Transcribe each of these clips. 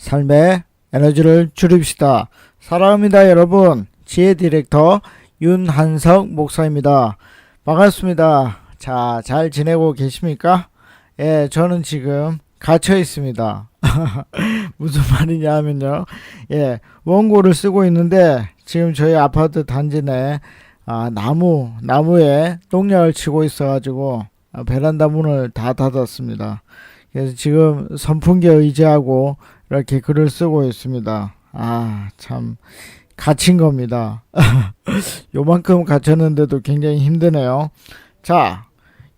삶의 에너지를 줄입시다. 사랑합니다, 여러분. 지혜 디렉터 윤한석 목사입니다. 반갑습니다. 자, 잘 지내고 계십니까? 예, 저는 지금 갇혀 있습니다. 무슨 말이냐 하면요. 예, 원고를 쓰고 있는데 지금 저희 아파트 단지 내 나무에 똥약을 치고 있어가지고 베란다 문을 다 닫았습니다. 그래서 지금 선풍기에 의지하고 이렇게 글을 쓰고 있습니다. 참 갇힌 겁니다. 요만큼 갇혔는데도 굉장히 힘드네요. 자,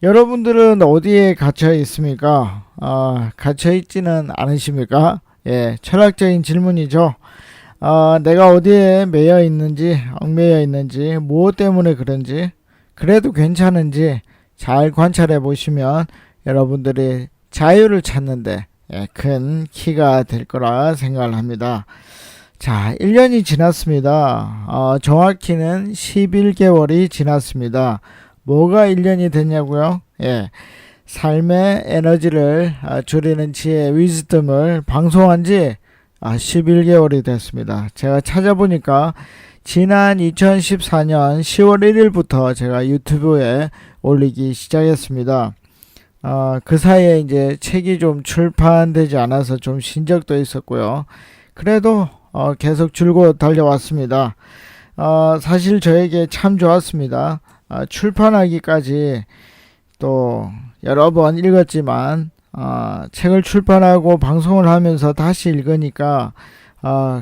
여러분들은 어디에 갇혀 있습니까? 갇혀 있지는 않으십니까? 예, 철학적인 질문이죠. 내가 어디에 매여 있는지, 얽매여 있는지, 무엇 때문에 그런지, 그래도 괜찮은지 잘 관찰해 보시면 여러분들이 자유를 찾는데 큰 키가 될 거라 생각을 합니다. 자, 1년이 지났습니다. 정확히는 11개월이 지났습니다. 뭐가 1년이 됐냐고요? 예, 삶의 에너지를 줄이는 지혜 위즈덤을 방송한 지 11개월이 됐습니다. 제가 찾아보니까 지난 2014년 10월 1일부터 제가 유튜브에 올리기 시작했습니다. 그 사이에 이제 책이 좀 출판되지 않아서 좀 신적도 있었고요. 그래도 계속 줄곧 달려왔습니다. 사실 저에게 참 좋았습니다. 출판하기까지 또 여러 번 읽었지만 책을 출판하고 방송을 하면서 다시 읽으니까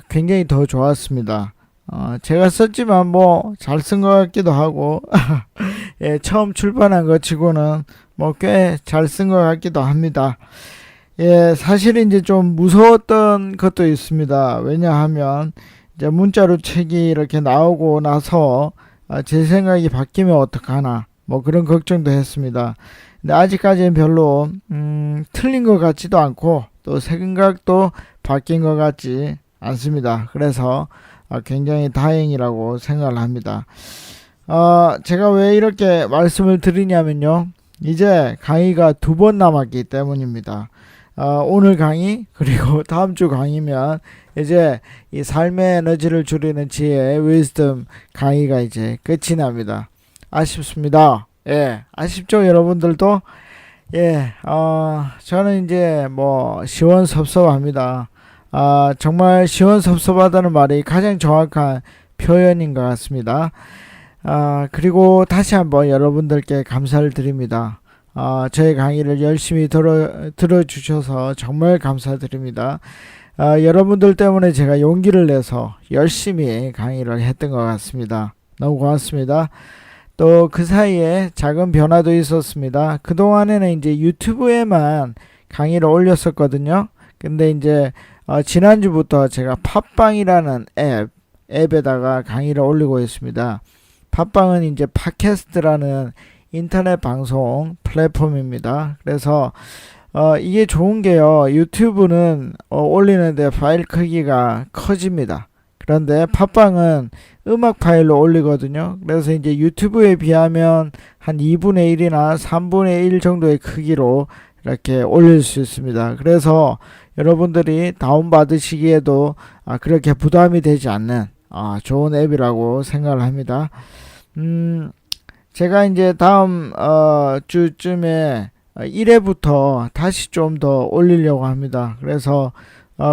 굉장히 더 좋았습니다. 제가 썼지만 뭐 잘 쓴 것 같기도 하고 예, 처음 출판한 것 치고는 뭐 꽤 잘 쓴 것 같기도 합니다. 예, 사실 이제 좀 무서웠던 것도 있습니다. 왜냐하면 이제 문자로 책이 이렇게 나오고 나서 제 생각이 바뀌면 어떡하나 뭐 그런 걱정도 했습니다. 근데 아직까지는 별로 틀린 것 같지도 않고 또 생각도 바뀐 것 같지 않습니다. 그래서 굉장히 다행이라고 생각을 합니다. 제가 왜 이렇게 말씀을 드리냐면요. 이제 강의가 2번 남았기 때문입니다. 오늘 강의 그리고 다음 주 강의면 이제 이 삶의 에너지를 줄이는 지혜 위즈덤 강의가 이제 끝이 납니다. 아쉽습니다. 예, 아쉽죠, 여러분들도? 예, 저는 이제 뭐 시원섭섭합니다. 정말 시원섭섭하다는 말이 가장 정확한 표현인 것 같습니다. 그리고 다시 한번 여러분들께 감사를 드립니다. 저의 강의를 열심히 들어주셔서 정말 감사드립니다. 여러분들 때문에 제가 용기를 내서 열심히 강의를 했던 것 같습니다. 너무 고맙습니다. 또 그 사이에 작은 변화도 있었습니다. 그동안에는 이제 유튜브에만 강의를 올렸었거든요. 근데 이제 지난주부터 제가 팟빵이라는 앱에다가 강의를 올리고 있습니다. 팟빵은 이제 팟캐스트라는 인터넷 방송 플랫폼입니다. 그래서 이게 좋은 게요. 유튜브는 올리는데 파일 크기가 커집니다. 그런데 팟빵은 음악 파일로 올리거든요. 그래서 이제 유튜브에 비하면 한 2분의 1이나 3분의 1 정도의 크기로 이렇게 올릴 수 있습니다. 그래서 여러분들이 다운받으시기에도 그렇게 부담이 되지 않는 좋은 앱이라고 생각을 합니다. 제가 이제 다음 주쯤에 1회부터 다시 좀 더 올리려고 합니다. 그래서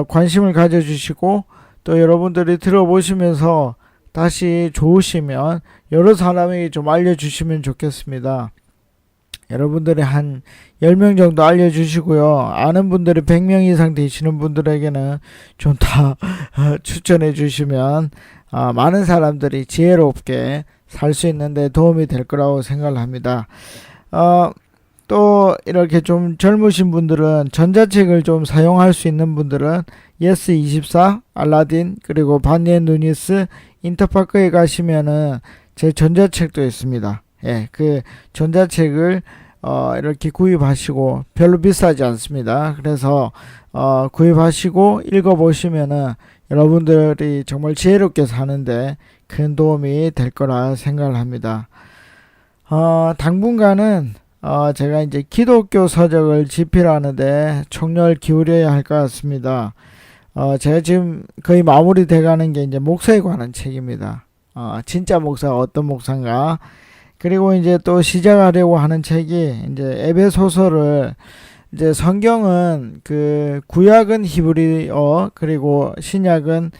관심을 가져주시고 또 여러분들이 들어보시면서 다시 좋으시면 여러 사람에게 좀 알려주시면 좋겠습니다. 여러분들이 한 10명 정도 알려주시고요. 아는 분들이 100명 이상 되시는 분들에게는 좀 다 추천해 주시면 많은 사람들이 지혜롭게 살 수 있는데 도움이 될 거라고 생각을 합니다. 또 이렇게 좀 젊으신 분들은 전자책을 좀 사용할 수 있는 분들은 예스24, 알라딘, 그리고 반니앤 누니스, 인터파크에 가시면은 제 전자책도 있습니다. 예, 그 전자책을 이렇게 구입하시고 별로 비싸지 않습니다. 그래서 구입하시고 읽어보시면은 여러분들이 정말 지혜롭게 사는데 큰 도움이 될 거라 생각을 합니다. 당분간은 제가 이제 기독교 서적을 집필하는데 총력을 기울여야 할 것 같습니다. 제가 지금 거의 마무리돼 가는 게 이제 목사에 관한 책입니다. 진짜 목사가 어떤 목사인가. 그리고 이제 또 시작하려고 하는 책이 이제 에베소서를 이제 성경은 그 구약은 히브리어 그리고 신약은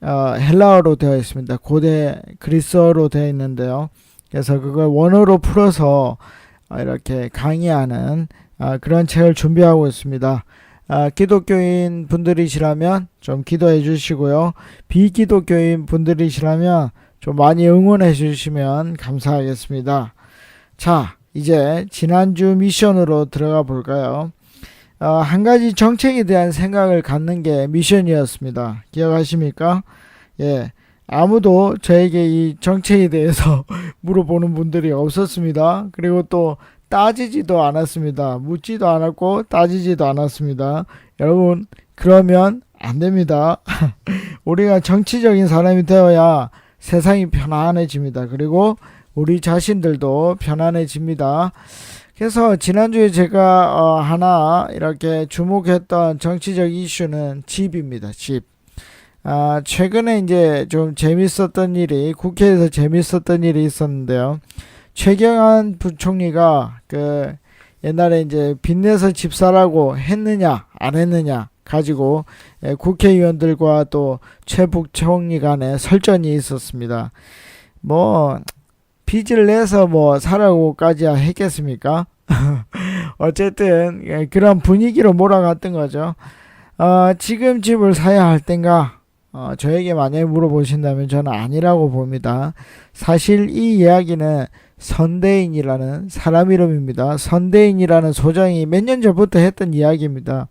헬라어로 되어 있습니다. 고대 그리스어로 되어 있는데요. 그래서 그걸 원어로 풀어서 이렇게 강의하는 그런 책을 준비하고 있습니다. 기독교인 분들이시라면 좀 기도해 주시고요. 비기독교인 분들이시라면 좀 많이 응원해 주시면 감사하겠습니다. 자, 이제 지난주 미션으로 들어가 볼까요? 한 가지 정책에 대한 생각을 갖는 게 미션이었습니다. 기억하십니까? 예. 아무도 저에게 이 정책에 대해서 물어보는 분들이 없었습니다. 그리고 또 따지지도 않았습니다. 묻지도 않았고 따지지도 않았습니다. 여러분, 그러면 안 됩니다. 우리가 정치적인 사람이 되어야 세상이 편안해집니다. 그리고 우리 자신들도 편안해집니다. 그래서 지난주에 제가 하나 이렇게 주목했던 정치적 이슈는 집입니다. 집. 최근에 이제 좀 재밌었던 일이 국회에서 재밌었던 일이 있었는데요. 최경환 부총리가 그 옛날에 이제 빚내서 집 사라고 했느냐 안 했느냐 가지고 국회의원들과 또 최 부총리 간에 설전이 있었습니다. 뭐 빚을 내서 뭐 사라고까지 했겠습니까? 어쨌든 그런 분위기로 몰아갔던 거죠. 지금 집을 사야 할 땐가? 저에게 만약에 물어보신다면 저는 아니라고 봅니다. 사실 이 이야기는 선대인이라는 사람 이름입니다. 선대인이라는 소장이 몇 년 전부터 했던 이야기입니다.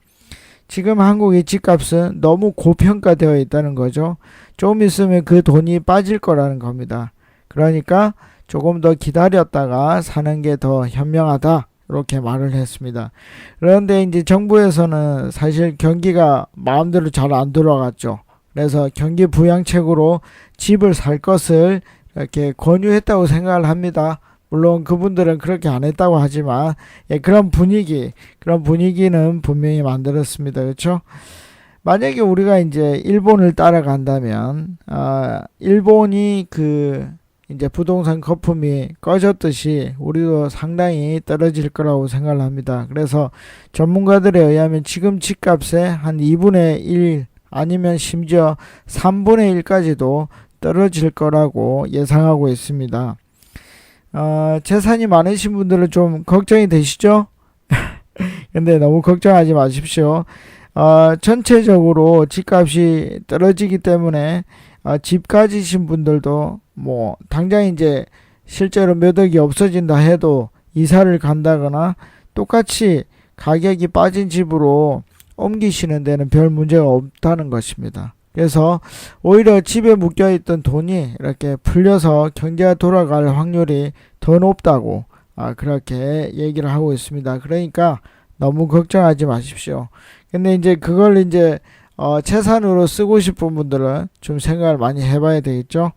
지금 한국의 집값은 너무 고평가되어 있다는 거죠. 좀 있으면 그 돈이 빠질 거라는 겁니다. 그러니까 조금 더 기다렸다가 사는 게 더 현명하다. 이렇게 말을 했습니다. 그런데 이제 정부에서는 사실 경기가 마음대로 잘 안 돌아갔죠. 그래서 경기 부양책으로 집을 살 것을 이렇게 권유했다고 생각을 합니다. 물론 그분들은 그렇게 안 했다고 하지만 그런 분위기는 분명히 만들었습니다. 그렇죠? 만약에 우리가 이제 일본을 따라간다면 일본이 그 이제 부동산 거품이 꺼졌듯이 우리도 상당히 떨어질 거라고 생각을 합니다. 그래서 전문가들에 의하면 지금 집값의 한 2분의 1 아니면 심지어 3분의 1까지도 떨어질 거라고 예상하고 있습니다. 재산이 많으신 분들은 좀 걱정이 되시죠? 근데 너무 걱정하지 마십시오. 전체적으로 집값이 떨어지기 때문에 집 가지신 분들도 뭐 당장 이제 실제로 몇 억이 없어진다 해도 이사를 간다거나 똑같이 가격이 빠진 집으로 옮기시는 데는 별 문제가 없다는 것입니다. 그래서 오히려 집에 묶여있던 돈이 이렇게 풀려서 경제가 돌아갈 확률이 더 높다고 그렇게 얘기를 하고 있습니다. 그러니까 너무 걱정하지 마십시오. 근데 이제 그걸 이제 재산으로 쓰고 싶은 분들은 좀 생각을 많이 해봐야 되겠죠.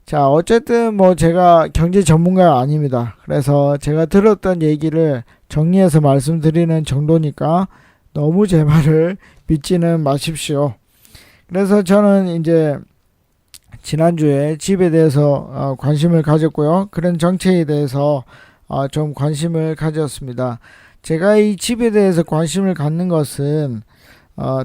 자, 어쨌든 뭐 제가 경제 전문가가 아닙니다. 그래서 제가 들었던 얘기를 정리해서 말씀드리는 정도니까 너무 제 말을 믿지는 마십시오. 그래서 저는 이제 지난주에 집에 대해서 관심을 가졌고요. 그런 정책에 대해서 좀 관심을 가졌습니다. 제가 이 집에 대해서 관심을 갖는 것은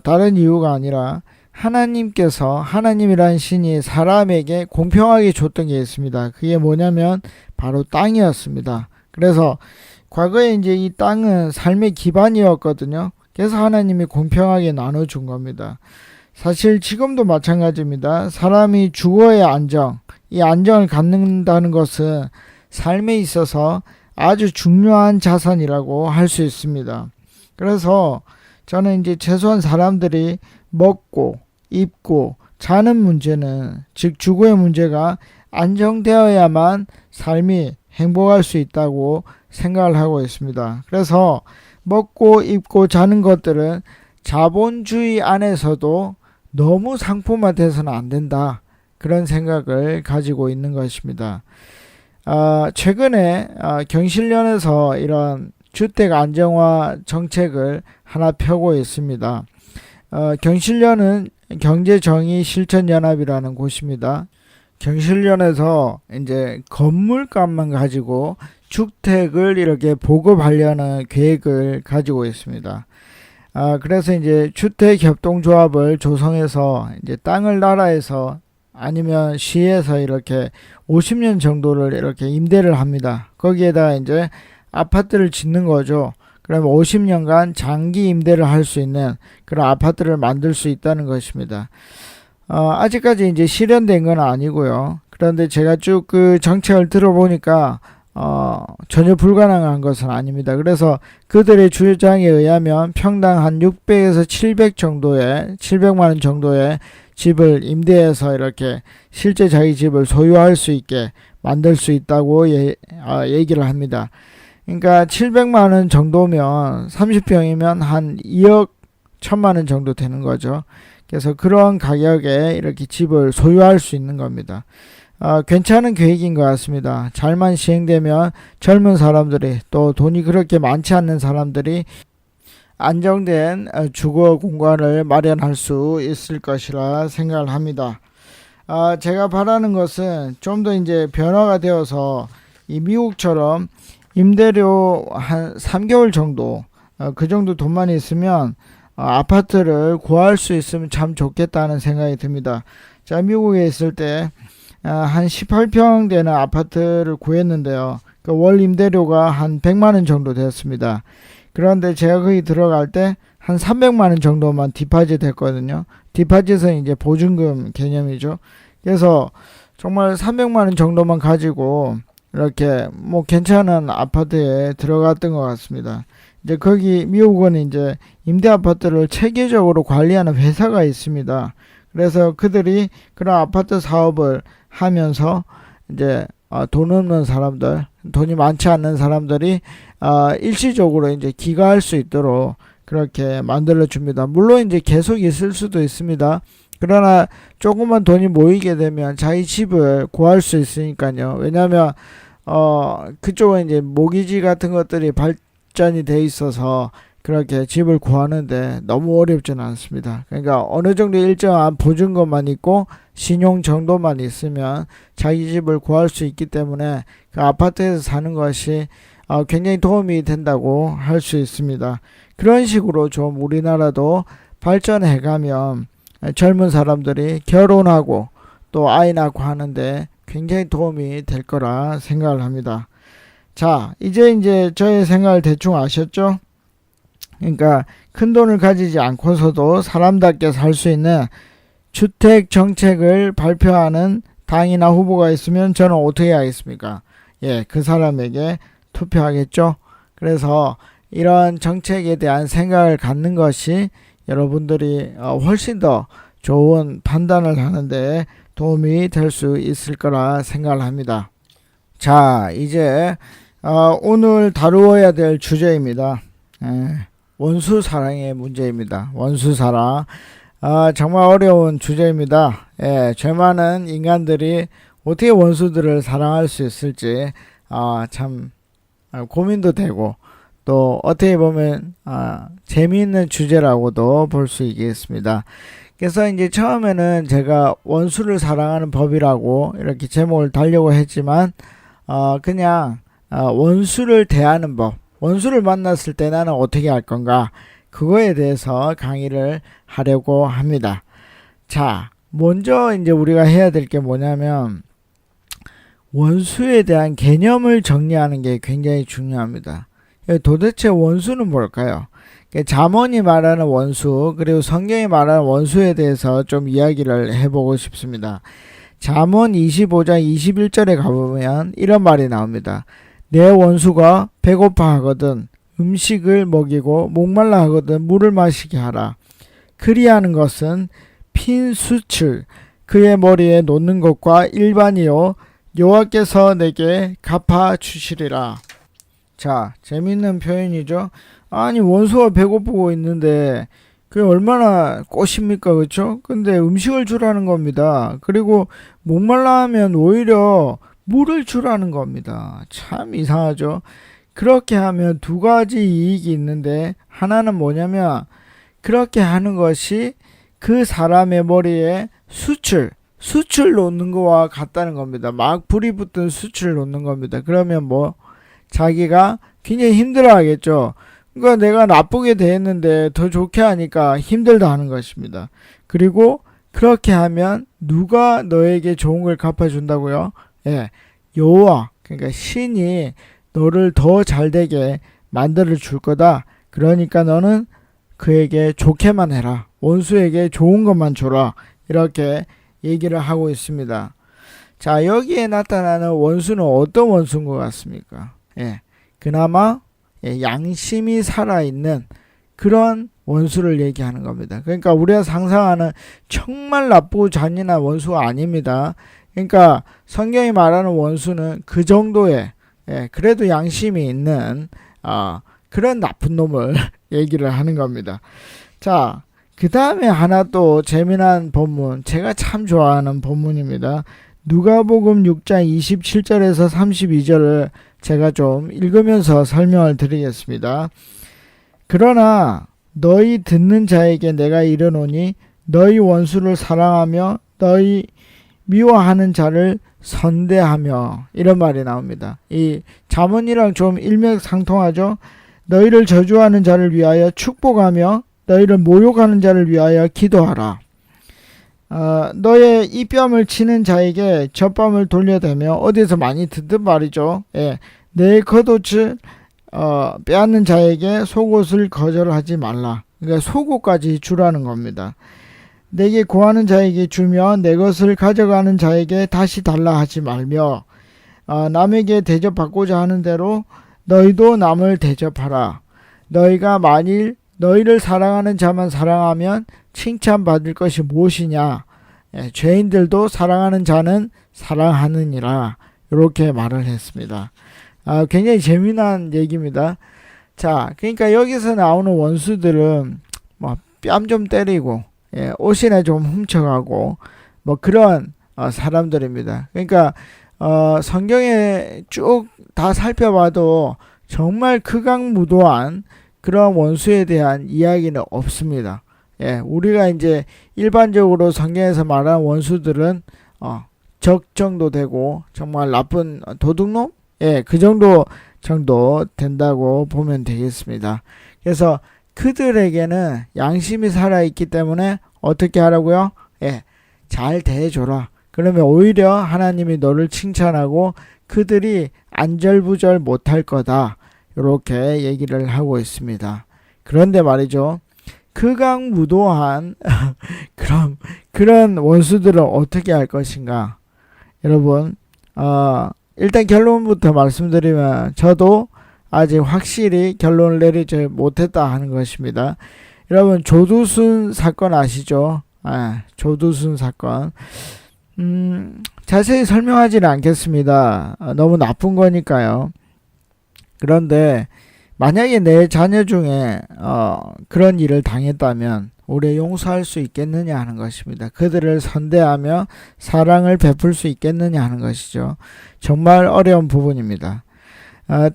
다른 이유가 아니라 하나님이란 신이 사람에게 공평하게 줬던 게 있습니다. 그게 뭐냐면 바로 땅이었습니다. 그래서 과거에 이제 이 땅은 삶의 기반이었거든요. 그래서 하나님이 공평하게 나눠준 겁니다. 사실 지금도 마찬가지입니다. 사람이 주거의 안정, 이 안정을 갖는다는 것은 삶에 있어서 아주 중요한 자산이라고 할 수 있습니다. 그래서 저는 이제 최소한 사람들이 먹고 입고 자는 문제는, 즉 주거의 문제가 안정되어야만 삶이 행복할 수 있다고 생각을 하고 있습니다. 그래서 먹고 입고 자는 것들은 자본주의 안에서도 너무 상품화돼서는 안 된다. 그런 생각을 가지고 있는 것입니다. 최근에 경실련에서 이런 주택 안정화 정책을 하나 펴고 있습니다. 경실련은 경제정의실천연합이라는 곳입니다. 경실련에서 이제 건물값만 가지고 주택을 이렇게 보급하려는 계획을 가지고 있습니다. 그래서 이제 주택협동조합을 조성해서 이제 땅을 나라에서 아니면 시에서 이렇게 50년 정도를 이렇게 임대를 합니다. 거기에다가 이제 아파트를 짓는 거죠. 그러면 50년간 장기 임대를 할 수 있는 그런 아파트를 만들 수 있다는 것입니다. 아직까지 이제 실현된 건 아니고요. 그런데 제가 쭉 그 정책을 들어보니까 전혀 불가능한 것은 아닙니다. 그래서 그들의 주장에 의하면 평당 한 600에서 700만 원 정도의 집을 임대해서 이렇게 실제 자기 집을 소유할 수 있게 만들 수 있다고 얘기를 합니다. 그러니까 700만 원 정도면 30평이면 한 2억 1천만 원 정도 되는 거죠. 그래서 그런 가격에 이렇게 집을 소유할 수 있는 겁니다. 괜찮은 계획인 것 같습니다. 잘만 시행되면 젊은 사람들이 또 돈이 그렇게 많지 않는 사람들이 안정된 주거 공간을 마련할 수 있을 것이라 생각을 합니다. 제가 바라는 것은 좀 더 이제 변화가 되어서 이 미국처럼 임대료 한 3개월 정도 그 정도 돈만 있으면 아파트를 구할 수 있으면 참 좋겠다는 생각이 듭니다. 자, 미국에 있을 때 한 18평 되는 아파트를 구했는데요. 그 월 임대료가 한 100만 원 정도 됐습니다. 그런데 제가 거기 들어갈 때 한 300만 원 정도만 디파짓 했거든요. 디파짓은 이제 보증금 개념이죠. 그래서 정말 300만 원 정도만 가지고 이렇게 뭐 괜찮은 아파트에 들어갔던 것 같습니다. 이제 거기 미국은 이제 임대 아파트를 체계적으로 관리하는 회사가 있습니다. 그래서 그들이 그런 아파트 사업을 하면서 이제 돈 없는 사람들, 돈이 많지 않는 사람들이 일시적으로 이제 기가할 수 있도록 그렇게 만들어 줍니다. 물론 이제 계속 있을 수도 있습니다. 그러나 조금만 돈이 모이게 되면 자기 집을 구할 수 있으니까요. 왜냐하면 그쪽은 이제 모기지 같은 것들이 발전이 돼 있어서 그렇게 집을 구하는데 너무 어렵지는 않습니다. 그러니까 어느 정도 일정한 보증금만 있고 신용 정도만 있으면 자기 집을 구할 수 있기 때문에 그 아파트에서 사는 것이 굉장히 도움이 된다고 할 수 있습니다. 그런 식으로 좀 우리나라도 발전해 가면 젊은 사람들이 결혼하고 또 아이 낳고 하는데 굉장히 도움이 될 거라 생각을 합니다. 자, 이제 저의 생각을 대충 아셨죠? 그러니까 큰 돈을 가지지 않고서도 사람답게 살 수 있는 주택 정책을 발표하는 당이나 후보가 있으면 저는 어떻게 하겠습니까? 그 사람에게 투표하겠죠. 그래서 이런 정책에 대한 생각을 갖는 것이 여러분들이 훨씬 더 좋은 판단을 하는데 도움이 될 수 있을 거라 생각을 합니다. 자, 이제 오늘 다루어야 될 주제입니다. 원수 사랑의 문제입니다. 원수 사랑. 정말 어려운 주제입니다. 죄 많은 인간들이 어떻게 원수들을 사랑할 수 있을지 참 고민도 되고 또 어떻게 보면 재미있는 주제라고도 볼 수 있겠습니다. 그래서 이제 처음에는 제가 원수를 사랑하는 법이라고 이렇게 제목을 달려고 했지만 그냥 원수를 대하는 법, 원수를 만났을 때 나는 어떻게 할 건가, 그거에 대해서 강의를 하려고 합니다. 자, 먼저 이제 우리가 해야 될 게 뭐냐면 원수에 대한 개념을 정리하는 게 굉장히 중요합니다. 도대체 원수는 뭘까요? 잠언이 말하는 원수, 그리고 성경이 말하는 원수에 대해서 좀 이야기를 해보고 싶습니다. 잠언 25장 21절에 가보면 이런 말이 나옵니다. 내 원수가 배고파 하거든 음식을 먹이고 목말라 하거든 물을 마시게 하라. 그리하는 것은 핀 숯을 그의 머리에 놓는 것과 일반이요 여호와께서 내게 갚아 주시리라. 자, 재밌는 표현이죠. 아니, 원수가 배고프고 있는데 그게 얼마나 꽃입니까, 그렇죠? 근데 음식을 주라는 겁니다. 그리고 목말라 하면 오히려 물을 주라는 겁니다. 참 이상하죠. 그렇게 하면 두 가지 이익이 있는데, 하나는 뭐냐면 그렇게 하는 것이 그 사람의 머리에 수출 놓는 거와 같다는 겁니다. 막 불이 붙은 수출 놓는 겁니다. 그러면 뭐 자기가 굉장히 힘들어 하겠죠. 그러니까 내가 나쁘게 대했는데 더 좋게 하니까 힘들다 하는 것입니다. 그리고 그렇게 하면 누가 너에게 좋은 걸 갚아준다고요? 예, 여호와, 그러니까 신이 너를 더 잘되게 만들어 줄 거다. 그러니까 너는 그에게 좋게만 해라. 원수에게 좋은 것만 줘라. 이렇게 얘기를 하고 있습니다. 자, 여기에 나타나는 원수는 어떤 원수인 것 같습니까? 예, 그나마 양심이 살아있는 그런 원수를 얘기하는 겁니다. 그러니까 우리가 상상하는 정말 나쁘고 잔인한 원수가 아닙니다. 그러니까 성경이 말하는 원수는 그 정도의 그래도 양심이 있는 그런 나쁜 놈을 얘기를 하는 겁니다. 자, 그 다음에 하나 또 재미난 본문, 제가 참 좋아하는 본문입니다. 누가복음 6장 27절에서 32절을 제가 좀 읽으면서 설명을 드리겠습니다. 그러나 너희 듣는 자에게 내가 이르노니 너희 원수를 사랑하며 너희 미워하는 자를 선대하며, 이런 말이 나옵니다. 이 잠언이랑 좀 일맥상통하죠. 너희를 저주하는 자를 위하여 축복하며 너희를 모욕하는 자를 위하여 기도하라. 너의 이 뺨을 치는 자에게 저 뺨을 돌려대며, 어디서 많이 듣던 말이죠. 예, 내 겉옷을 빼앗는 자에게 속옷을 거절하지 말라. 그러니까 속옷까지 주라는 겁니다. 내게 구하는 자에게 주며 내 것을 가져가는 자에게 다시 달라 하지 말며, 남에게 대접받고자 하는 대로 너희도 남을 대접하라. 너희가 만일 너희를 사랑하는 자만 사랑하면 칭찬받을 것이 무엇이냐? 죄인들도 사랑하는 자는 사랑하느니라. 이렇게 말을 했습니다. 굉장히 재미난 얘기입니다. 자, 그러니까 여기서 나오는 원수들은 뭐 뺨 좀 때리고 옷이나 좀 훔쳐가고 뭐 그런 사람들입니다. 그러니까 성경에 쭉 다 살펴봐도 정말 극악무도한 그런 원수에 대한 이야기는 없습니다. 우리가 이제 일반적으로 성경에서 말하는 원수들은 적 정도 되고 정말 나쁜 도둑놈? 그 정도 된다고 보면 되겠습니다. 그래서 그들에게는 양심이 살아있기 때문에 어떻게 하라고요? 잘 대해줘라. 그러면 오히려 하나님이 너를 칭찬하고 그들이 안절부절 못할 거다. 이렇게 얘기를 하고 있습니다. 그런데 말이죠. 극악무도한 그런 원수들은 어떻게 할 것인가? 여러분, 일단 결론부터 말씀드리면 저도 아직 확실히 결론을 내리지 못했다 하는 것입니다. 여러분, 조두순 사건 아시죠? 조두순 사건. 자세히 설명하지는 않겠습니다. 너무 나쁜 거니까요. 그런데 만약에 내 자녀 중에 그런 일을 당했다면 우리 용서할 수 있겠느냐 하는 것입니다. 그들을 선대하며 사랑을 베풀 수 있겠느냐 하는 것이죠. 정말 어려운 부분입니다.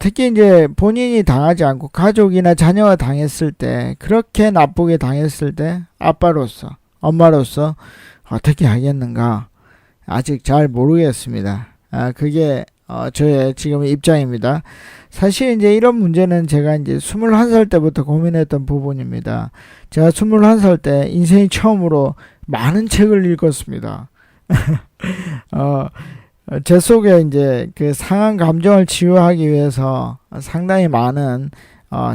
특히 이제 본인이 당하지 않고 가족이나 자녀가 당했을 때, 그렇게 나쁘게 당했을 때 아빠로서 엄마로서 어떻게 하겠는가 아직 잘 모르겠습니다. 그게 저의 지금 입장입니다. 사실 이제 이런 문제는 제가 이제 21살 때부터 고민했던 부분입니다. 제가 21살 때 인생이 처음으로 많은 책을 읽었습니다. 제 속에 이제 그 상한 감정을 치유하기 위해서 상당히 많은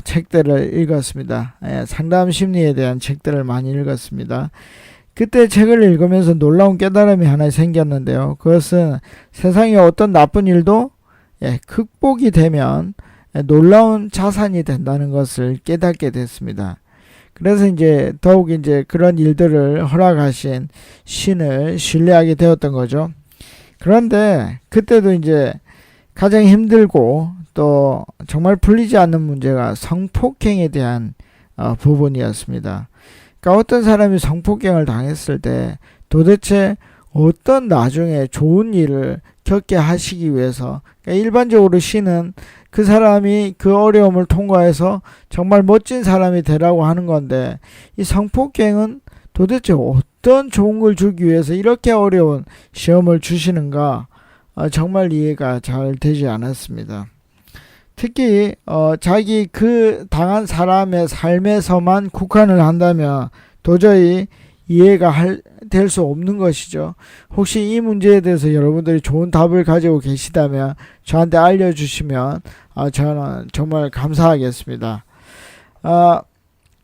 책들을 읽었습니다. 상담 심리에 대한 책들을 많이 읽었습니다. 그때 책을 읽으면서 놀라운 깨달음이 하나 생겼는데요. 그것은 세상에 어떤 나쁜 일도 극복이 되면 놀라운 자산이 된다는 것을 깨닫게 됐습니다. 그래서 이제 더욱 이제 그런 일들을 허락하신 신을 신뢰하게 되었던 거죠. 그런데 그때도 이제 가장 힘들고 또 정말 풀리지 않는 문제가 성폭행에 대한 부분이었습니다. 그러니까 어떤 사람이 성폭행을 당했을 때 도대체 어떤 나중에 좋은 일을 겪게 하시기 위해서, 그러니까 일반적으로 신은 그 사람이 그 어려움을 통과해서 정말 멋진 사람이 되라고 하는 건데, 이 성폭행은 도대체 어떤 좋은 걸 주기 위해서 이렇게 어려운 시험을 주시는가, 정말 이해가 잘 되지 않았습니다. 특히 자기 그 당한 사람의 삶에서만 국한을 한다면 도저히 이해가 될 수 없는 것이죠. 혹시 이 문제에 대해서 여러분들이 좋은 답을 가지고 계시다면 저한테 알려주시면 저는 정말 감사하겠습니다.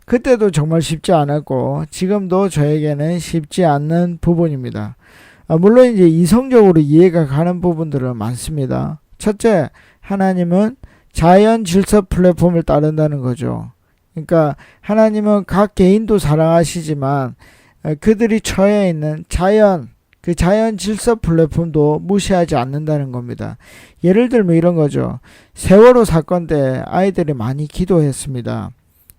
그때도 정말 쉽지 않았고 지금도 저에게는 쉽지 않는 부분입니다. 물론 이제 이성적으로 이해가 가는 부분들은 많습니다. 첫째, 하나님은 자연 질서 플랫폼을 따른다는 거죠. 그러니까 하나님은 각 개인도 사랑하시지만 그들이 처해 있는 그 자연 질서 플랫폼도 무시하지 않는다는 겁니다. 예를 들면 이런 거죠. 세월호 사건 때 아이들이 많이 기도했습니다.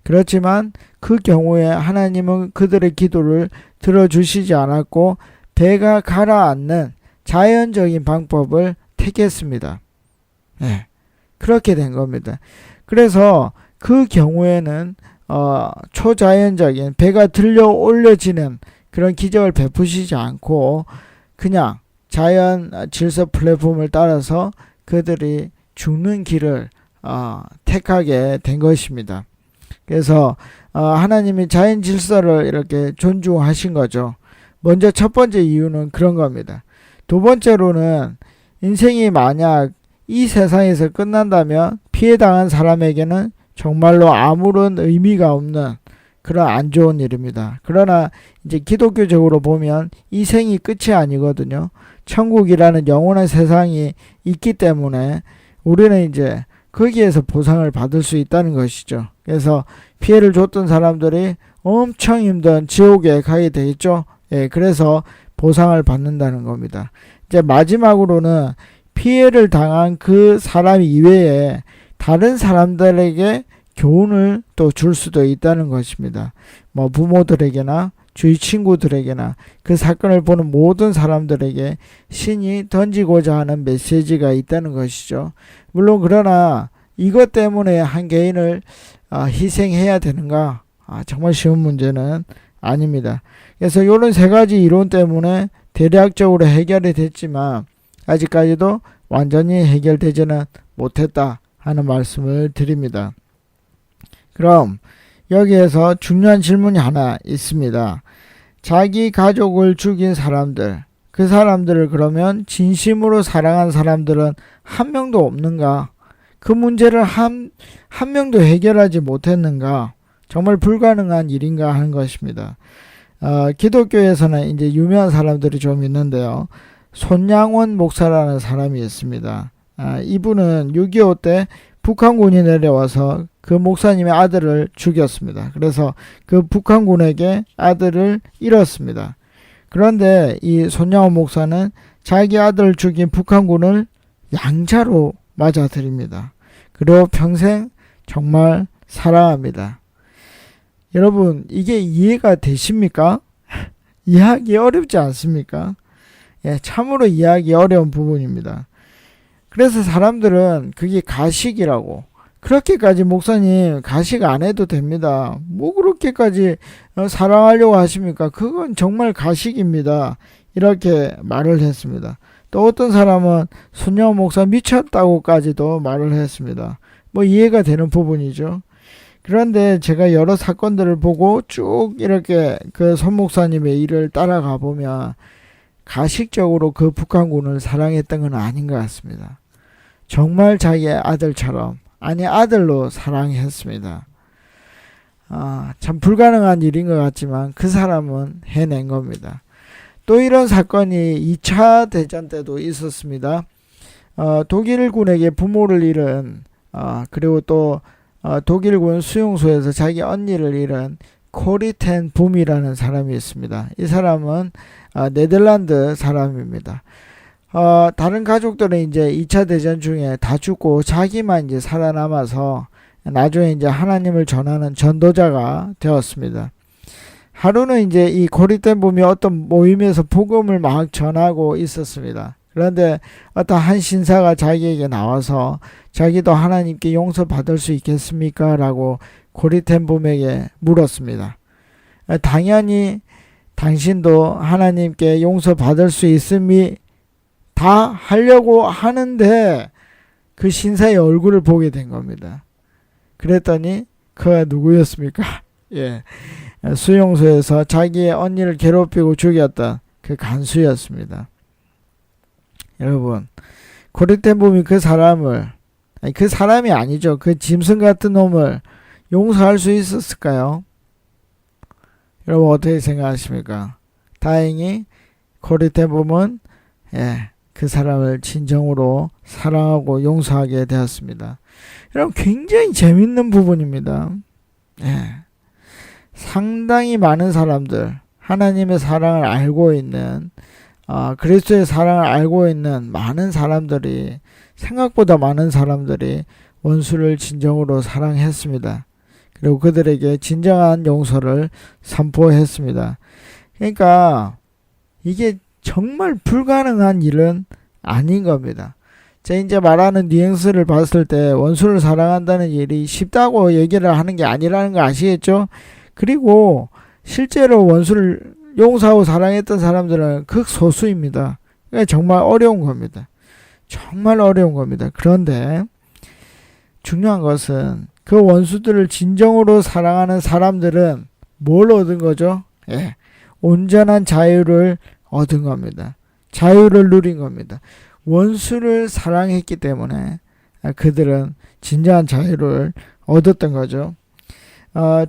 그렇지만 그 경우에 하나님은 그들의 기도를 들어주시지 않았고 배가 가라앉는 자연적인 방법을 택했습니다. 네, 그렇게 된 겁니다. 그래서 그 경우에는 초자연적인 배가 들려 올려지는 그런 기적을 베푸시지 않고 그냥 자연 질서 플랫폼을 따라서 그들이 죽는 길을 택하게 된 것입니다. 그래서 하나님이 자연 질서를 이렇게 존중하신 거죠. 먼저 첫 번째 이유는 그런 겁니다. 두 번째로는 인생이 만약 이 세상에서 끝난다면 피해당한 사람에게는 정말로 아무런 의미가 없는 그런 안 좋은 일입니다. 그러나 이제 기독교적으로 보면 이 생이 끝이 아니거든요. 천국이라는 영원한 세상이 있기 때문에 우리는 이제 거기에서 보상을 받을 수 있다는 것이죠. 그래서 피해를 줬던 사람들이 엄청 힘든 지옥에 가게 되겠죠. 예, 그래서 보상을 받는다는 겁니다. 이제 마지막으로는 피해를 당한 그 사람 이외에 다른 사람들에게 교훈을 또 줄 수도 있다는 것입니다. 뭐 부모들에게나 주위 친구들에게나 그 사건을 보는 모든 사람들에게 신이 던지고자 하는 메시지가 있다는 것이죠. 물론 그러나 이것 때문에 한 개인을 희생해야 되는가? 정말 쉬운 문제는 아닙니다. 그래서 이런 세 가지 이론 때문에 대략적으로 해결이 됐지만 아직까지도 완전히 해결되지는 못했다 하는 말씀을 드립니다. 그럼 여기에서 중요한 질문이 하나 있습니다. 자기 가족을 죽인 사람들, 그 사람들을 그러면 진심으로 사랑한 사람들은 한 명도 없는가? 그 문제를 한 명도 해결하지 못했는가? 정말 불가능한 일인가 하는 것입니다. 기독교에서는 이제 유명한 사람들이 좀 있는데요. 손양원 목사라는 사람이 있습니다. 이분은 6.25 때 북한군이 내려와서 그 목사님의 아들을 죽였습니다. 그래서 그 북한군에게 아들을 잃었습니다. 그런데 이 손양원 목사는 자기 아들을 죽인 북한군을 양자로 맞아들입니다. 그리고 평생 정말 사랑합니다. 여러분, 이게 이해가 되십니까? 이해하기 어렵지 않습니까? 예, 참으로 이해하기 어려운 부분입니다. 그래서 사람들은 그게 가식이라고, 그렇게까지 목사님 가식 안 해도 됩니다. 뭐 그렇게까지 사랑하려고 하십니까? 그건 정말 가식입니다. 이렇게 말을 했습니다. 또 어떤 사람은 손양원 목사 미쳤다고까지도 말을 했습니다. 뭐 이해가 되는 부분이죠. 그런데 제가 여러 사건들을 보고 쭉 이렇게 그 손 목사님의 일을 따라가 보면 가식적으로 그 북한군을 사랑했던 건 아닌 것 같습니다. 정말 자기의 아들처럼, 아니 아들로 사랑했습니다. 참 불가능한 일인 것 같지만 그 사람은 해낸 겁니다. 또 이런 사건이 2차 대전 때도 있었습니다. 독일군에게 부모를 잃은 그리고 또 독일군 수용소에서 자기 언니를 잃은 코리텐 붐이라는 사람이 있습니다. 이 사람은 네덜란드 사람입니다. 다른 가족들은 이제 2차 대전 중에 다 죽고 자기만 이제 살아남아서 나중에 이제 하나님을 전하는 전도자가 되었습니다. 하루는 이제 이 고리된 봄이 어떤 모임에서 복음을 막 전하고 있었습니다. 그런데 어떤 한 신사가 자기에게 나와서 자기도 하나님께 용서받을 수 있겠습니까? 라고 고리된 봄에게 물었습니다. 당연히 당신도 하나님께 용서받을 수 있음이 다 하려고 하는데 그 신사의 얼굴을 보게 된 겁니다. 그랬더니 그가 누구였습니까? 예, 수용소에서 자기의 언니를 괴롭히고 죽였던 그 간수였습니다. 여러분, 고리된 봄이 그 사람을, 아니, 그 사람이 아니죠. 그 짐승 같은 놈을 용서할 수 있었을까요? 여러분 어떻게 생각하십니까? 다행히 고리된 봄은 그 사람을 진정으로 사랑하고 용서하게 되었습니다. 여러분 굉장히 재밌는 부분입니다. 상당히 많은 사람들, 하나님의 사랑을 알고 있는 그리스도의 사랑을 알고 있는 많은 사람들이, 생각보다 많은 사람들이 원수를 진정으로 사랑했습니다. 그리고 그들에게 진정한 용서를 선포했습니다. 그러니까 이게 정말 불가능한 일은 아닌 겁니다. 제가 이제 말하는 뉘앙스를 봤을 때 원수를 사랑한다는 일이 쉽다고 얘기를 하는 게 아니라는 거 아시겠죠? 그리고 실제로 원수를 용서하고 사랑했던 사람들은 극소수입니다. 그러니까 정말 어려운 겁니다. 정말 어려운 겁니다. 그런데 중요한 것은 그 원수들을 진정으로 사랑하는 사람들은 뭘 얻은 거죠? 온전한 자유를 얻은 겁니다. 자유를 누린 겁니다. 원수를 사랑했기 때문에 그들은 진정한 자유를 얻었던 거죠.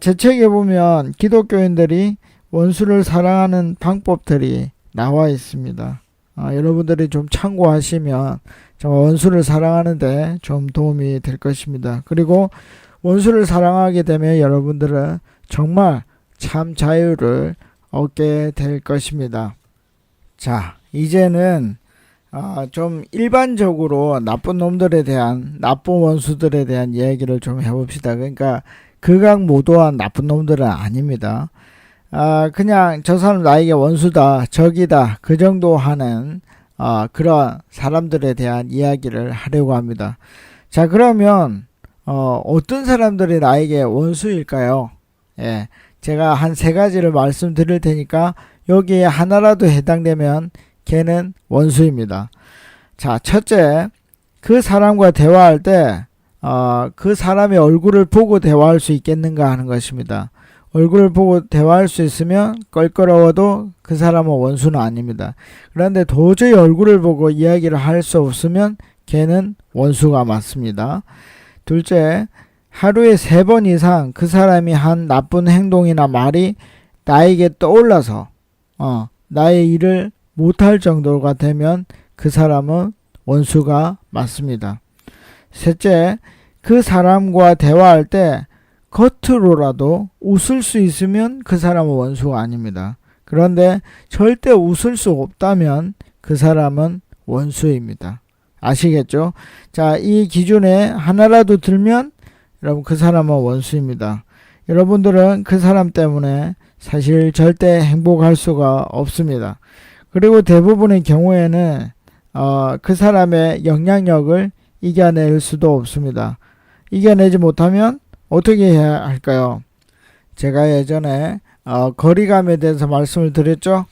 제 책에 보면 기독교인들이 원수를 사랑하는 방법들이 나와 있습니다. 여러분들이 좀 참고하시면 원수를 사랑하는데 좀 도움이 될 것입니다. 그리고 원수를 사랑하게 되면 여러분들은 정말 참 자유를 얻게 될 것입니다. 자, 이제는 좀 일반적으로 나쁜 놈들에 대한, 나쁜 원수들에 대한 이야기를 좀 해봅시다. 그러니까 극악 무도한 나쁜 놈들은 아닙니다. 그냥 저 사람 나에게 원수다, 적이다, 그 정도 하는 그런 사람들에 대한 이야기를 하려고 합니다. 자, 그러면 어떤 사람들이 나에게 원수일까요? 제가 한 3가지를 말씀드릴 테니까 여기에 하나라도 해당되면 걔는 원수입니다. 자, 첫째, 그 사람과 대화할 때 그 사람의 얼굴을 보고 대화할 수 있겠는가 하는 것입니다. 얼굴을 보고 대화할 수 있으면 껄끄러워도 그 사람은 원수는 아닙니다. 그런데 도저히 얼굴을 보고 이야기를 할 수 없으면 걔는 원수가 맞습니다. 둘째, 하루에 3번 이상 그 사람이 한 나쁜 행동이나 말이 나에게 떠올라서 나의 일을 못할 정도가 되면 그 사람은 원수가 맞습니다. 셋째, 그 사람과 대화할 때 겉으로라도 웃을 수 있으면 그 사람은 원수가 아닙니다. 그런데 절대 웃을 수 없다면 그 사람은 원수입니다. 아시겠죠? 자, 이 기준에 하나라도 들면 여러분 그 사람은 원수입니다. 여러분들은 그 사람 때문에 사실 절대 행복할 수가 없습니다. 그리고 대부분의 경우에는 그 사람의 영향력을 이겨낼 수도 없습니다. 이겨내지 못하면 어떻게 해야 할까요? 제가 예전에 거리감에 대해서 말씀을 드렸죠.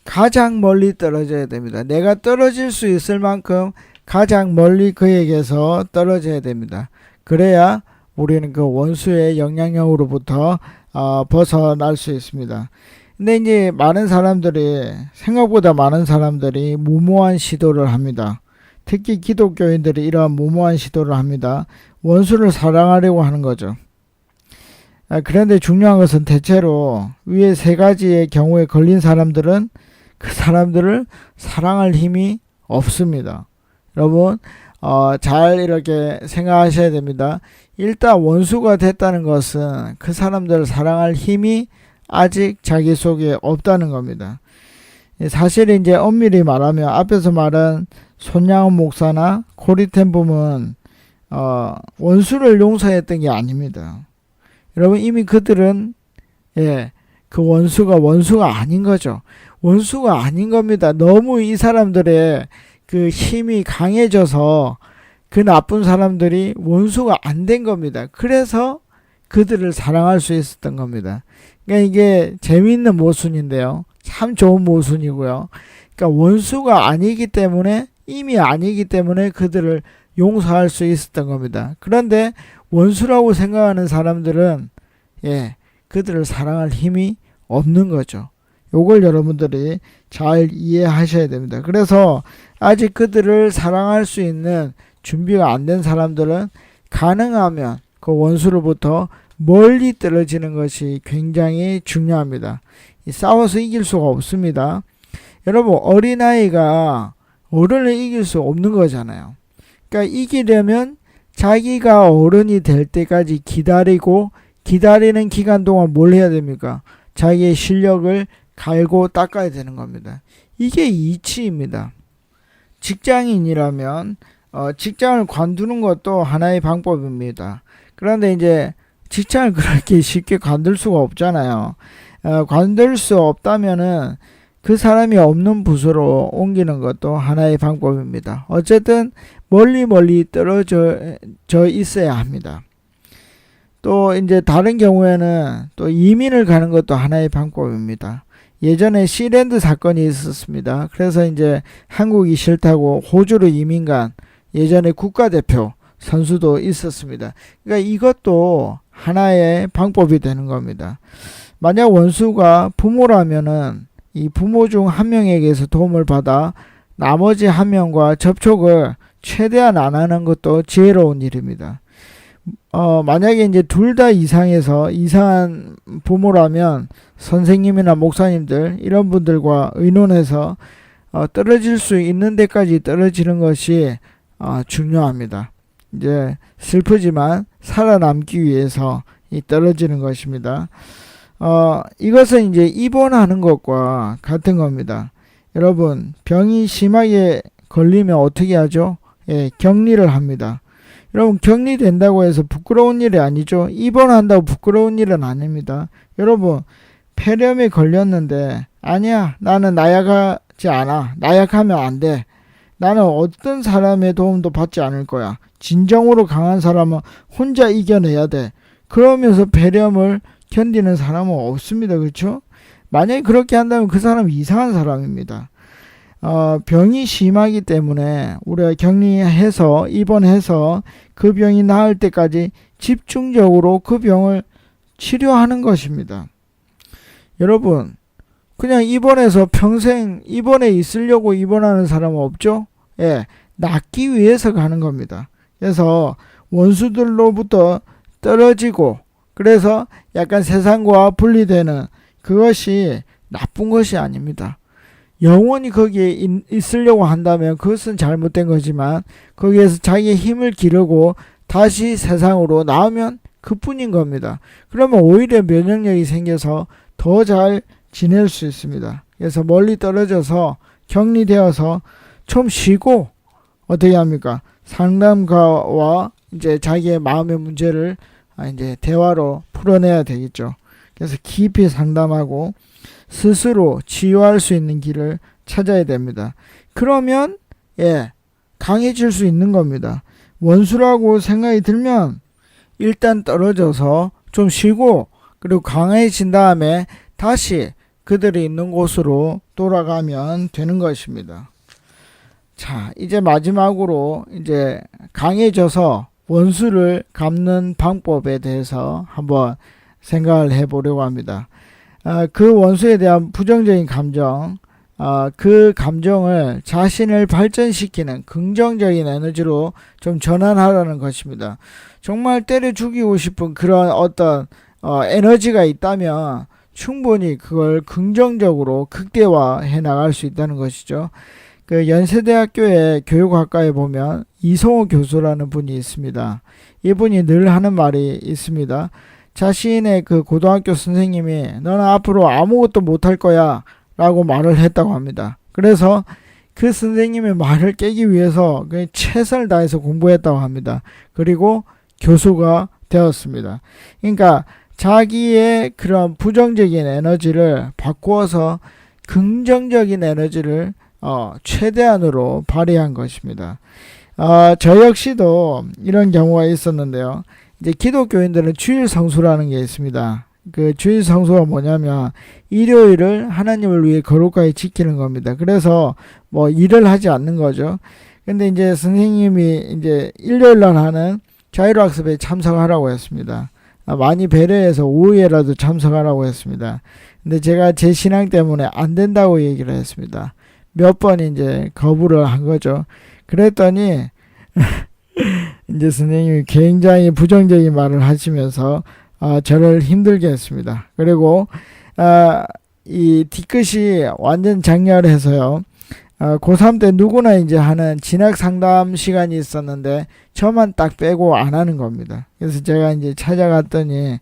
가장 멀리 떨어져야 됩니다. 내가 떨어질 수 있을 만큼 가장 멀리 그에게서 떨어져야 됩니다. 그래야 우리는 그 원수의 영향력으로부터 벗어날 수 있습니다. 근데 이제 생각보다 많은 사람들이 무모한 시도를 합니다. 특히 기독교인들이 이러한 무모한 시도를 합니다. 원수를 사랑하려고 하는 거죠. 그런데 중요한 것은 대체로 위에 3가지의 경우에 걸린 사람들은 그 사람들을 사랑할 힘이 없습니다. 여러분 잘 이렇게 생각하셔야 됩니다. 일단 원수가 됐다는 것은 그 사람들을 사랑할 힘이 아직 자기 속에 없다는 겁니다. 사실 이제 엄밀히 말하면 앞에서 말한 손양원 목사나 고리텐 붐은 원수를 용서했던 게 아닙니다. 여러분 이미 그들은 그 원수가 아닌 거죠. 원수가 아닌 겁니다. 너무 이 사람들의 그 힘이 강해져서 그 나쁜 사람들이 원수가 안 된 겁니다. 그래서 그들을 사랑할 수 있었던 겁니다. 그러니까 이게 재미있는 모순인데요. 참 좋은 모순이고요. 그러니까 원수가 아니기 때문에, 이미 아니기 때문에 그들을 용서할 수 있었던 겁니다. 그런데 원수라고 생각하는 사람들은 그들을 사랑할 힘이 없는 거죠. 요걸 여러분들이 잘 이해하셔야 됩니다. 그래서 아직 그들을 사랑할 수 있는 준비가 안 된 사람들은 가능하면 그 원수로부터 멀리 떨어지는 것이 굉장히 중요합니다. 싸워서 이길 수가 없습니다. 여러분, 어린아이가 어른을 이길 수 없는 거잖아요. 그러니까 이기려면 자기가 어른이 될 때까지 기다리고, 기다리는 기간 동안 뭘 해야 됩니까? 자기의 실력을 갈고 닦아야 되는 겁니다. 이게 이치입니다. 직장인이라면 직장을 관두는 것도 하나의 방법입니다. 그런데 이제 직장을 그렇게 쉽게 관둘 수가 없잖아요. 관둘 수 없다면은 그 사람이 없는 부서로 옮기는 것도 하나의 방법입니다. 어쨌든 멀리 떨어져 있어야 합니다. 또 이제 다른 경우에는 또 이민을 가는 것도 하나의 방법입니다. 예전에 시랜드 사건이 있었습니다. 그래서 이제 한국이 싫다고 호주로 이민 간 예전에 국가대표 선수도 있었습니다. 그러니까 이것도 하나의 방법이 되는 겁니다. 만약 원수가 부모라면은 이 부모 중 한 명에게서 도움을 받아 나머지 한 명과 접촉을 최대한 안 하는 것도 지혜로운 일입니다. 만약에 이제 둘 다 이상한 부모라면 선생님이나 목사님들 이런 분들과 의논해서 떨어질 수 있는 데까지 떨어지는 것이 중요합니다. 이제 슬프지만 살아남기 위해서 떨어지는 것입니다. 이것은 이제 입원하는 것과 같은 겁니다. 여러분, 병이 심하게 걸리면 어떻게 하죠? 격리를 합니다. 여러분, 격리된다고 해서 부끄러운 일이 아니죠. 입원한다고 부끄러운 일은 아닙니다. 여러분, 폐렴에 걸렸는데 아니야, 나는 나약하지 않아, 나약하면 안 돼, 나는 어떤 사람의 도움도 받지 않을 거야, 진정으로 강한 사람은 혼자 이겨내야 돼, 그러면서 폐렴을 견디는 사람은 없습니다. 그렇죠? 만약에 그렇게 한다면 그 사람은 이상한 사람입니다. 병이 심하기 때문에 우리가 격리해서 입원해서 그 병이 나을 때까지 집중적으로 그 병을 치료하는 것입니다. 여러분, 그냥 입원해서 평생 입원해 있으려고 입원하는 사람은 없죠? 낫기 위해서 가는 겁니다. 그래서 원수들로부터 떨어지고, 그래서 약간 세상과 분리되는 그것이 나쁜 것이 아닙니다. 영원히 거기에 있으려고 한다면 그것은 잘못된 거지만, 거기에서 자기의 힘을 기르고 다시 세상으로 나오면 그뿐인 겁니다. 그러면 오히려 면역력이 생겨서 더 잘 지낼 수 있습니다. 그래서 멀리 떨어져서 격리되어서 좀 쉬고 어떻게 합니까? 상담가와 이제 자기의 마음의 문제를 이제 대화로 풀어내야 되겠죠. 그래서 깊이 상담하고 스스로 치유할 수 있는 길을 찾아야 됩니다. 그러면 강해질 수 있는 겁니다. 원수라고 생각이 들면 일단 떨어져서 좀 쉬고, 그리고 강해진 다음에 다시 그들이 있는 곳으로 돌아가면 되는 것입니다. 자, 이제 마지막으로 이제 강해져서 원수를 갚는 방법에 대해서 한번 생각을 해보려고 합니다. 그 원수에 대한 부정적인 감정, 그 감정을 자신을 발전시키는 긍정적인 에너지로 좀 전환하라는 것입니다. 정말 때려 죽이고 싶은 그런 어떤 에너지가 있다면 충분히 그걸 긍정적으로 극대화해 나갈 수 있다는 것이죠. 그 연세대학교의 교육학과에 보면 이성호 교수라는 분이 있습니다. 이분이 늘 하는 말이 있습니다. 자신의 그 고등학교 선생님이 너는 앞으로 아무것도 못할 거야 라고 말을 했다고 합니다. 그래서 그 선생님의 말을 깨기 위해서 최선을 다해서 공부했다고 합니다. 그리고 교수가 되었습니다. 그러니까 자기의 그런 부정적인 에너지를 바꾸어서 긍정적인 에너지를 최대한으로 발휘한 것입니다. 저 역시도 이런 경우가 있었는데요. 이제 기독교인들은 주일 성수라는 게 있습니다. 그 주일 성수가 뭐냐면 일요일을 하나님을 위해 거룩하게 지키는 겁니다. 그래서 뭐 일을 하지 않는 거죠. 근데 이제 선생님이 이제 일요일 날 하는 자율학습에 참석하라고 했습니다. 많이 배려해서 오후에라도 참석하라고 했습니다. 근데 제가 제 신앙 때문에 안 된다고 얘기를 했습니다. 몇 번 이제 거부를 한 거죠. 그랬더니 이제 선생님이 굉장히 부정적인 말을 하시면서 저를 힘들게 했습니다. 그리고 이 뒤끝이 완전 장렬해서요. 고3 때 누구나 이제 하는 진학 상담 시간이 있었는데 저만 딱 빼고 안 하는 겁니다. 그래서 제가 이제 찾아갔더니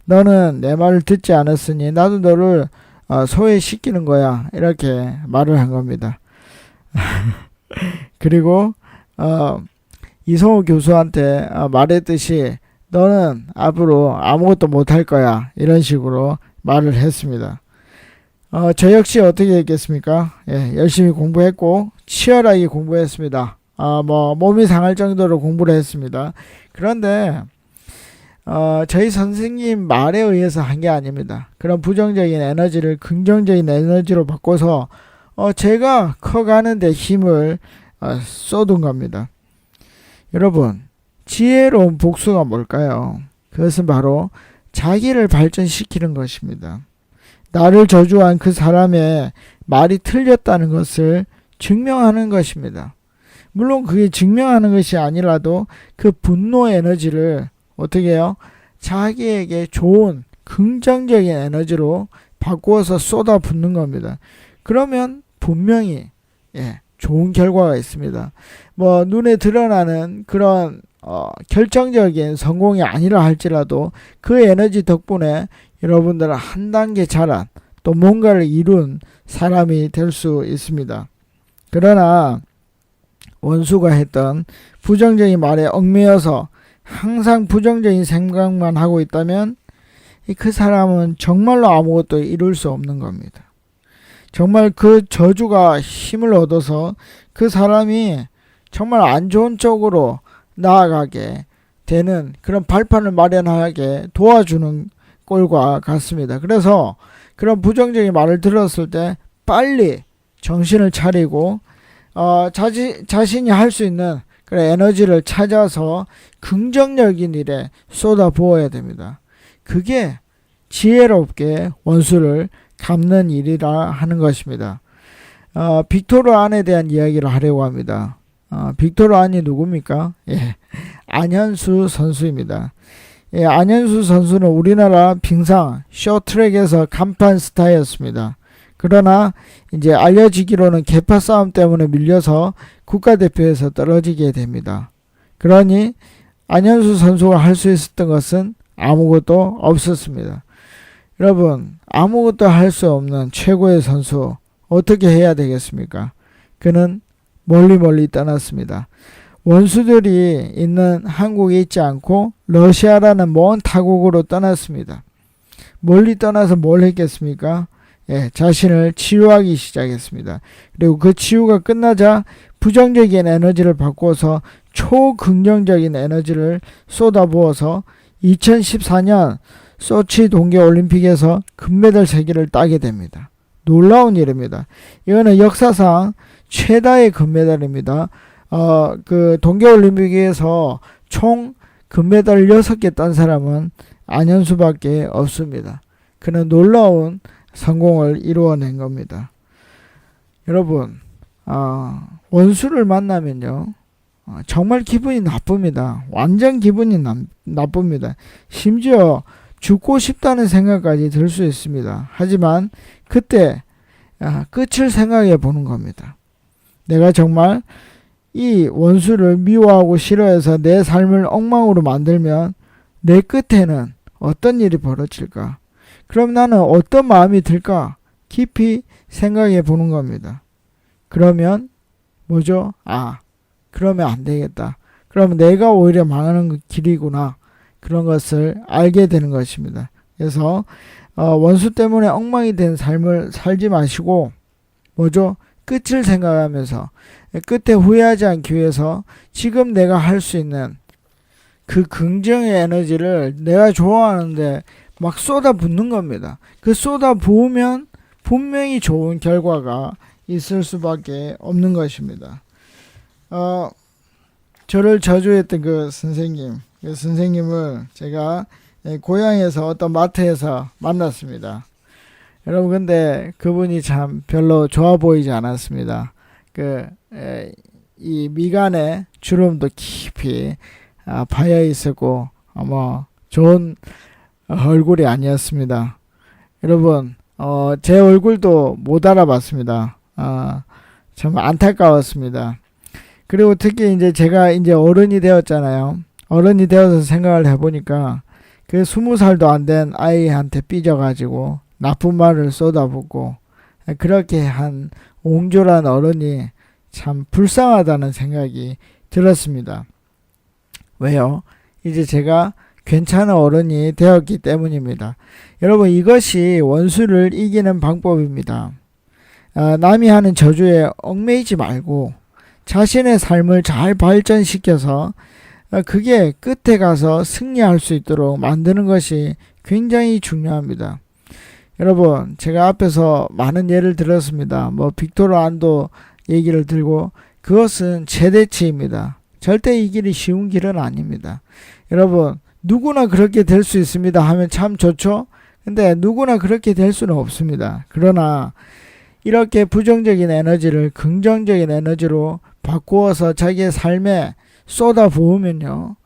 너는 내 말을 듣지 않았으니 나도 너를 소외시키는 거야. 이렇게 말을 한 겁니다. 그리고 이성우 교수한테 말했듯이 너는 앞으로 아무것도 못할 거야. 이런 식으로 말을 했습니다. 저 역시 어떻게 했겠습니까? 예, 열심히 공부했고 치열하게 공부했습니다. 뭐 몸이 상할 정도로 공부를 했습니다. 그런데 저희 선생님 말에 의해서 한 게 아닙니다. 그런 부정적인 에너지를 긍정적인 에너지로 바꿔서 제가 커가는 데 힘을 쏟은 겁니다. 여러분, 지혜로운 복수가 뭘까요? 그것은 바로 자기를 발전시키는 것입니다. 나를 저주한 그 사람의 말이 틀렸다는 것을 증명하는 것입니다. 물론 그게 증명하는 것이 아니라도 그 분노 에너지를 어떻게 해요? 자기에게 좋은 긍정적인 에너지로 바꾸어서 쏟아붓는 겁니다. 그러면 분명히 좋은 결과가 있습니다. 뭐 눈에 드러나는 그런 결정적인 성공이 아니라 할지라도 그 에너지 덕분에 여러분들은 한 단계 자란 또 뭔가를 이룬 사람이 될 수 있습니다. 그러나 원수가 했던 부정적인 말에 얽매여서 항상 부정적인 생각만 하고 있다면 그 사람은 정말로 아무것도 이룰 수 없는 겁니다. 정말 그 저주가 힘을 얻어서 그 사람이 정말 안 좋은 쪽으로 나아가게 되는 그런 발판을 마련하게 도와주는 꼴과 같습니다. 그래서 그런 부정적인 말을 들었을 때 빨리 정신을 차리고 자신이 할 수 있는 그런 에너지를 찾아서 긍정적인 일에 쏟아 부어야 됩니다. 그게 지혜롭게 원수를 갚는 일이라 하는 것입니다. 빅토르 안에 대한 이야기를 하려고 합니다. 빅토르 안이 누굽니까? 안현수 선수입니다. 안현수 선수는 우리나라 빙상 쇼트랙에서 간판 스타였습니다. 그러나 이제 알려지기로는 계파 싸움 때문에 밀려서 국가대표에서 떨어지게 됩니다. 그러니 안현수 선수가 할 수 있었던 것은 아무것도 없었습니다. 여러분, 아무것도 할 수 없는 최고의 선수 어떻게 해야 되겠습니까? 그는 멀리 떠났습니다. 원수들이 있는 한국에 있지 않고 러시아라는 먼 타국으로 떠났습니다. 멀리 떠나서 뭘 했겠습니까? 자신을 치유하기 시작했습니다. 그리고 그 치유가 끝나자 부정적인 에너지를 바꿔서 초긍정적인 에너지를 쏟아부어서 2014년 소치 동계올림픽에서 금메달 3개를 따게 됩니다. 놀라운 일입니다. 이거는 역사상 최다의 금메달입니다. 그 동계올림픽에서 총 금메달 6개 딴 사람은 안현수밖에 없습니다. 그는 놀라운 성공을 이루어낸 겁니다. 여러분, 원수를 만나면요, 정말 기분이 나쁩니다. 완전 기분이 나쁩니다. 심지어 죽고 싶다는 생각까지 들 수 있습니다. 하지만 그때 끝을 생각해 보는 겁니다. 내가 정말 이 원수를 미워하고 싫어해서 내 삶을 엉망으로 만들면 내 끝에는 어떤 일이 벌어질까? 그럼 나는 어떤 마음이 들까? 깊이 생각해 보는 겁니다. 그러면 뭐죠? 그러면 안 되겠다. 그러면 내가 오히려 망하는 길이구나. 그런 것을 알게 되는 것입니다. 그래서 원수 때문에 엉망이 된 삶을 살지 마시고 뭐죠? 끝을 생각하면서 끝에 후회하지 않기 위해서 지금 내가 할 수 있는 그 긍정의 에너지를 내가 좋아하는데 막 쏟아붓는 겁니다. 그 쏟아부으면 분명히 좋은 결과가 있을 수밖에 없는 것입니다. 저를 저주했던 그 선생님을 제가 고향에서 어떤 마트에서 만났습니다. 여러분, 근데 그분이 참 별로 좋아 보이지 않았습니다. 이 미간에 주름도 깊이 파여 있었고 아마 좋은 얼굴이 아니었습니다. 여러분, 제 얼굴도 못 알아봤습니다. 참 안타까웠습니다. 그리고 특히 이제 제가 이제 어른이 되었잖아요. 어른이 되어서 생각을 해보니까 그 20살도 안 된 아이한테 삐져가지고 나쁜 말을 쏟아붓고 그렇게 한 옹졸한 어른이 참 불쌍하다는 생각이 들었습니다. 왜요? 이제 제가 괜찮은 어른이 되었기 때문입니다. 여러분, 이것이 원수를 이기는 방법입니다. 남이 하는 저주에 얽매이지 말고 자신의 삶을 잘 발전시켜서 그게 끝에 가서 승리할 수 있도록 만드는 것이 굉장히 중요합니다. 여러분, 제가 앞에서 많은 예를 들었습니다. 빅토르 안도 얘기를 들고 그것은 최대치입니다. 절대 이 길이 쉬운 길은 아닙니다. 여러분, 누구나 그렇게 될 수 있습니다 하면 참 좋죠? 근데 누구나 그렇게 될 수는 없습니다. 그러나 이렇게 부정적인 에너지를 긍정적인 에너지로 바꾸어서 자기의 삶에 쏟아부으면요,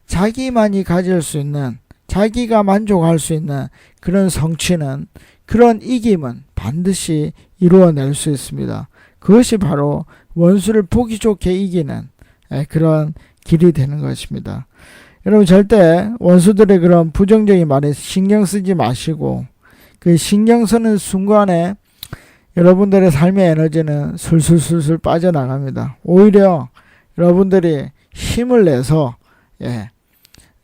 자기만이 가질 수 있는, 자기가 만족할 수 있는 그런 성취는, 그런 이김은 반드시 이루어낼 수 있습니다. 그것이 바로 원수를 보기 좋게 이기는 그런 길이 되는 것입니다. 여러분, 절대 원수들의 그런 부정적인 말에 신경 쓰지 마시고 그 신경 쓰는 순간에 여러분들의 삶의 에너지는 술술술술 빠져나갑니다. 오히려 여러분들이 힘을 내서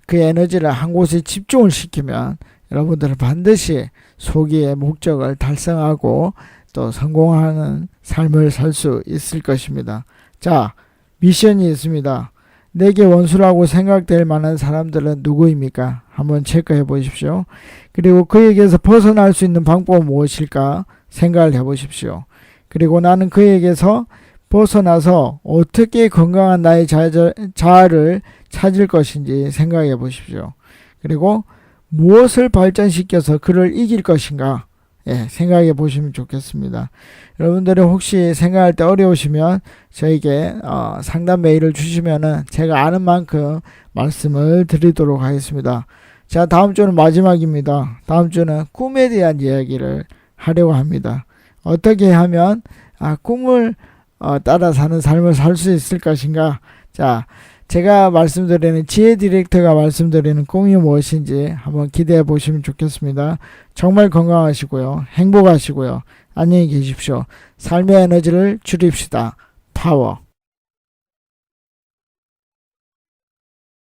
그 에너지를 한 곳에 집중을 시키면 여러분들은 반드시 소기의 목적을 달성하고 또 성공하는 삶을 살 수 있을 것입니다. 자, 미션이 있습니다. 내게 원수라고 생각될 만한 사람들은 누구입니까? 한번 체크해 보십시오. 그리고 그에게서 벗어날 수 있는 방법은 무엇일까 생각을 해 보십시오. 그리고 나는 그에게서 벗어나서 어떻게 건강한 나의 자아를 찾을 것인지 생각해 보십시오. 그리고 무엇을 발전시켜서 그를 이길 것인가 생각해 보시면 좋겠습니다. 여러분들이 혹시 생각할 때 어려우시면 저에게 상담 메일을 주시면은 제가 아는 만큼 말씀을 드리도록 하겠습니다. 자, 다음 주는 마지막입니다. 다음 주는 꿈에 대한 이야기를 하려고 합니다. 어떻게 하면 꿈을 따라 사는 삶을 살 수 있을 것인가? 자, 제가 말씀드리는 지혜 디렉터가 말씀드리는 꿈이 무엇인지 한번 기대해 보시면 좋겠습니다. 정말 건강하시고요. 행복하시고요. 안녕히 계십시오. 삶의 에너지를 줄입시다. 파워.